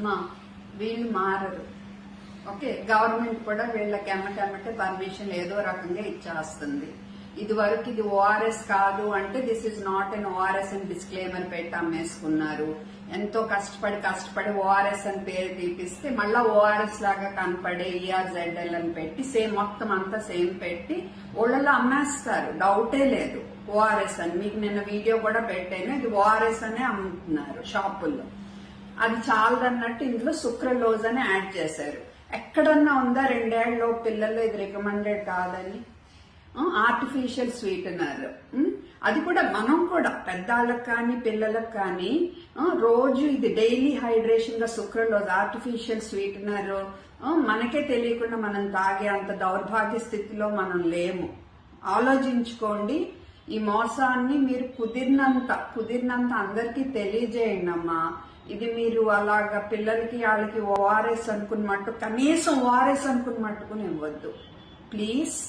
అమ్మా వీళ్ళు మారరు. ఓకే, గవర్నమెంట్ కూడా వీళ్ళకి ఎమ్మటెమ్మటే పర్మిషన్ ఏదో రకంగా ఇచ్చేస్తుంది. ఇది వరకు ఇది ఓఆర్ఎస్ కాదు అంటే this is not an ORS అని డిస్క్లైమర్ పెట్టి అమ్మేసుకున్నారు. ఎంతో కష్టపడి ఓఆర్ఎస్ అని పేరు తీపిస్తే మళ్ళా ఓఆర్ఎస్ లాగా కనపడే ERZL అని పెట్టి సేమ్ మొత్తం అంతా సేమ్ పెట్టి ఊళ్ళలో అమ్మేస్తారు, డౌటే లేదు. ఓఆర్ఎస్ అని మీకు నిన్న వీడియో కూడా పెట్టాను, ఇది ఓఆర్ఎస్ అనే అమ్ముతున్నారు షాపుల్లో. అది చాలదన్నట్టు ఇందులో సుక్రలోజ్ అని యాడ్ చేశారు. ఎక్కడన్నా ఉందా 2 ఏళ్ల పిల్లలు ఇది రికమెండెడ్ కాదని? ఆర్టిఫిషియల్ స్వీటనర్, అది కూడా మనం కూడా పెద్దాళ్ళకి కానీ పిల్లలకు కానీ రోజు ఇది డైలీ హైడ్రేషన్ గా సుక్రలోజ్ ఆర్టిఫిషియల్ స్వీటనర్ మనకే తెలియకుండా మనం తాగే అంత దౌర్భాగ్య స్థితిలో మనం లేము. ఆలోచించుకోండి. ఈ మోసాన్ని మీరు కుదిరినంత అందరికీ తెలియజేయండి అమ్మా. ఇది మీరు అలాగా పిల్లలకి వాళ్ళకి ఓఆర్ఎస్ అనుకుని మట్టు, కనీసం ఓఆర్ఎస్ అనుకుని మట్టుకుని ఇవ్వద్దు ప్లీజ్.